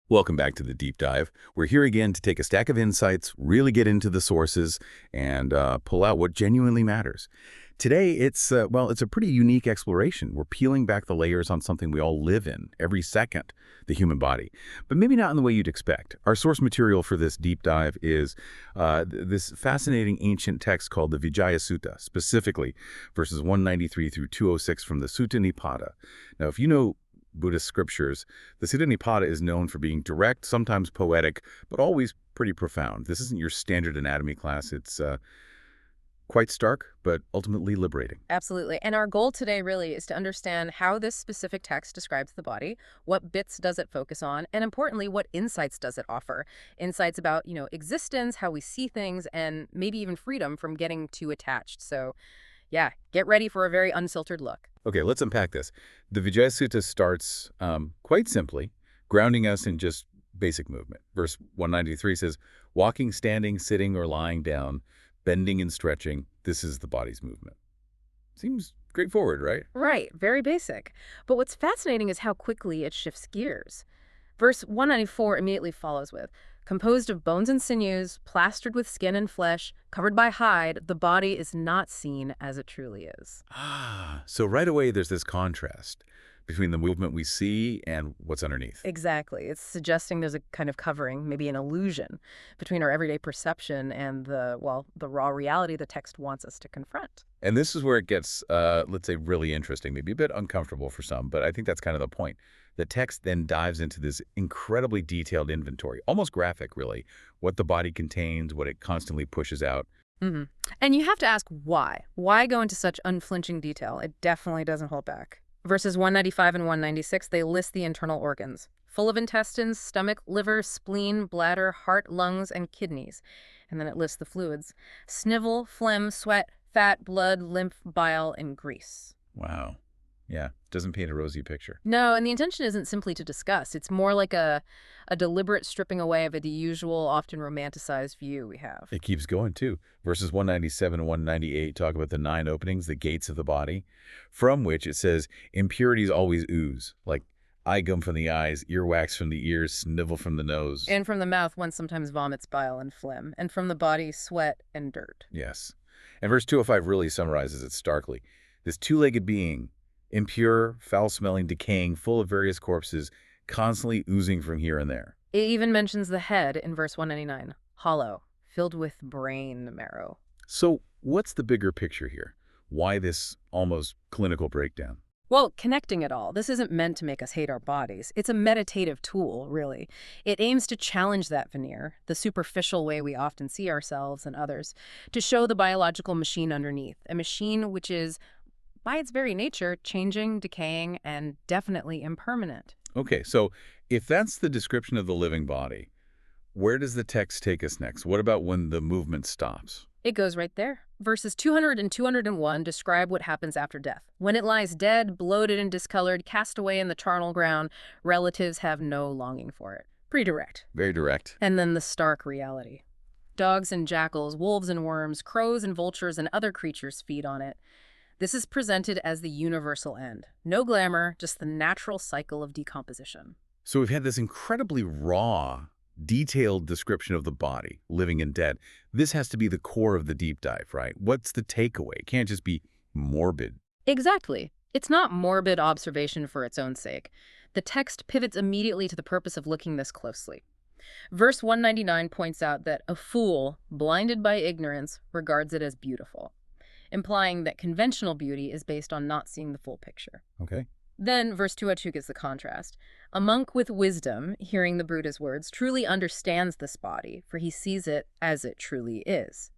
Welcome back to the Deep Dive. We're here again to take a stack of insights, really get into the sources, and pull out what genuinely matters. Today, it's a pretty unique exploration. We're peeling back the layers on something we all live in every second, the human body. But maybe not in the way you'd expect. Our source material for this deep dive is this fascinating ancient text called the Vijayasutta, specifically verses 193 through 206 from the Sutta Nipata. Now, if you know Buddhist scriptures, the Sutta Nipata is known for being direct, sometimes poetic, but always pretty profound. This isn't your standard anatomy class. It's quite stark, but ultimately liberating. Absolutely. And our goal today really is to understand how this specific text describes the body, what bits does it focus on, and importantly, what insights does it offer? Insights about, existence, how we see things, and maybe even freedom from getting too attached. So yeah, get ready for a very unfiltered look. Okay, let's unpack this. The Vijayasutta starts quite simply, grounding us in just basic movement. Verse 193 says, walking, standing, sitting, or lying down, bending and stretching, this is the body's movement. Seems straightforward, right? Right, very basic. But what's fascinating is how quickly it shifts gears. Verse 194 immediately follows with, composed of bones and sinews, plastered with skin and flesh, covered by hide, the body is not seen as it truly is. So right away there's this contrast between the movement we see and what's underneath. Exactly. It's suggesting there's a kind of covering, maybe an illusion, between our everyday perception and the raw reality the text wants us to confront. And this is where it gets, let's say, really interesting, maybe a bit uncomfortable for some, but I think that's kind of the point. The text then dives into this incredibly detailed inventory, almost graphic, really, what the body contains, what it constantly pushes out. And you have to ask why. Why go into such unflinching detail? It definitely doesn't hold back. Verses 195 and 196, they list the internal organs, full of intestines, stomach, liver, spleen, bladder, heart, lungs, and kidneys. And then it lists the fluids: snivel, phlegm, sweat, fat, blood, lymph, bile, and grease. Wow. Yeah, doesn't paint a rosy picture. No, and the intention isn't simply to discuss. It's more like a deliberate stripping away of the usual, often romanticized view we have. It keeps going, too. Verses 197 and 198 talk about the 9 openings, the gates of the body, from which it says impurities always ooze, like eye gum from the eyes, earwax from the ears, snivel from the nose. And from the mouth, one sometimes vomits bile and phlegm, and from the body, sweat and dirt. Yes. And verse 205 really summarizes it starkly. This two-legged being, impure, foul-smelling, decaying, full of various corpses, constantly oozing from here and there. It even mentions the head in verse 199, hollow, filled with brain marrow. So what's the bigger picture here? Why this almost clinical breakdown? Well, connecting it all, this isn't meant to make us hate our bodies. It's a meditative tool, really. It aims to challenge that veneer, the superficial way we often see ourselves and others, to show the biological machine underneath, a machine which is, by its very nature, changing, decaying, and definitely impermanent. Okay, so if that's the description of the living body, where does the text take us next? What about when the movement stops? It goes right there. Verses 200 and 201 describe what happens after death. When it lies dead, bloated and discolored, cast away in the charnel ground, relatives have no longing for it. Pretty direct. Very direct. And then the stark reality. Dogs and jackals, wolves and worms, crows and vultures and other creatures feed on it. This is presented as the universal end. No glamour, just the natural cycle of decomposition. So we've had this incredibly raw, detailed description of the body, living and dead. This has to be the core of the deep dive, right? What's the takeaway? It can't just be morbid. Exactly. It's not morbid observation for its own sake. The text pivots immediately to the purpose of looking this closely. Verse 199 points out that a fool, blinded by ignorance, regards it as beautiful, implying that conventional beauty is based on not seeing the full picture. Okay. Then verse 202 gives the contrast. A monk with wisdom, hearing the Buddha's words, truly understands this body, for he sees it as it truly is.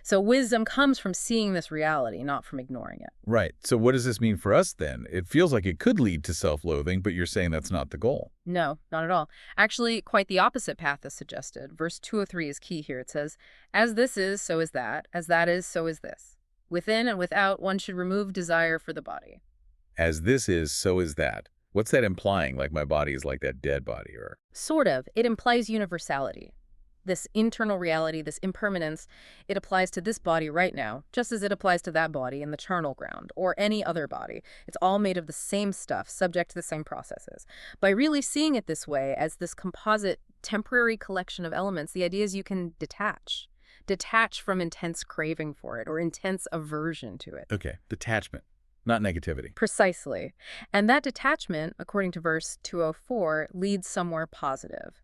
So wisdom comes from seeing this reality, not from ignoring it. Right. So what does this mean for us then? It feels like it could lead to self-loathing, but you're saying that's not the goal. No, not at all. Actually, quite the opposite path is suggested. Verse 203 is key here. It says, as this is, so is that. As that is, so is this. Within and without, one should remove desire for the body. As this is, so is that. What's that implying? Like my body is like that dead body, or? Sort of. It implies universality. This internal reality, this impermanence, it applies to this body right now, just as it applies to that body in the charnel ground, or any other body. It's all made of the same stuff, subject to the same processes. By really seeing it this way, as this composite, temporary collection of elements, the idea is you can detach. Detach from intense craving for it, or intense aversion to it. Okay, detachment, not negativity. Precisely. And that detachment, according to verse 204, leads somewhere positive.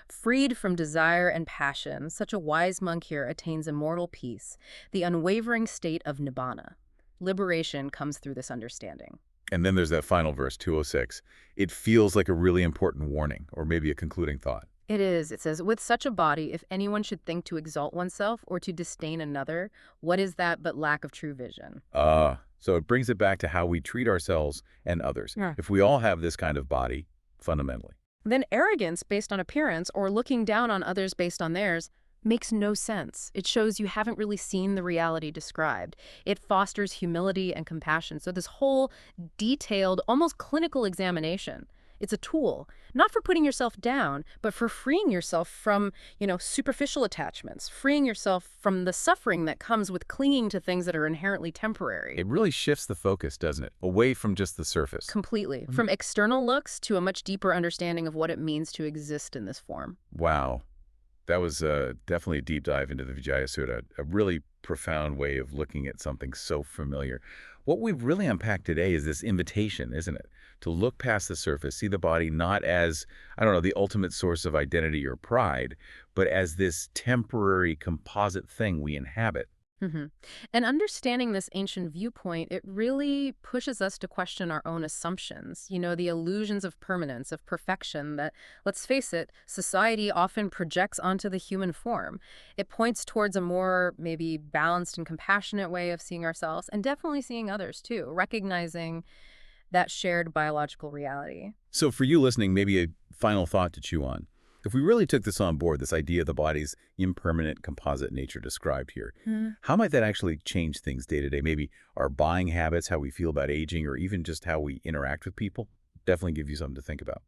Freed from desire and passion, such a wise monk here attains immortal peace, the unwavering state of Nibbana. Liberation comes through this understanding. And then there's that final verse, 206. It feels like a really important warning, or maybe a concluding thought. It is. It says, with such a body, if anyone should think to exalt oneself or to disdain another, what is that but lack of true vision? So it brings it back to how we treat ourselves and others. Yeah. If we all have this kind of body, fundamentally. Then arrogance based on appearance or looking down on others based on theirs makes no sense. It shows you haven't really seen the reality described. It fosters humility and compassion. So this whole detailed, almost clinical examination, it's a tool, not for putting yourself down, but for freeing yourself from, superficial attachments, freeing yourself from the suffering that comes with clinging to things that are inherently temporary. It really shifts the focus, doesn't it? Away from just the surface. Completely. From external looks to a much deeper understanding of what it means to exist in this form. Wow. That was definitely a deep dive into the Vijayasutta, a really profound way of looking at something so familiar. What we've really unpacked today is this invitation, isn't it? To look past the surface, see the body not as, the ultimate source of identity or pride, but as this temporary composite thing we inhabit. And understanding this ancient viewpoint, it really pushes us to question our own assumptions, the illusions of permanence, of perfection that, let's face it, society often projects onto the human form. It points towards a more maybe balanced and compassionate way of seeing ourselves and definitely seeing others too, recognizing that shared biological reality. So for you listening, maybe a final thought to chew on. If we really took this on board, this idea of the body's impermanent composite nature described here, how might that actually change things day to day? Maybe our buying habits, how we feel about aging, or even just how we interact with people? Definitely give you something to think about.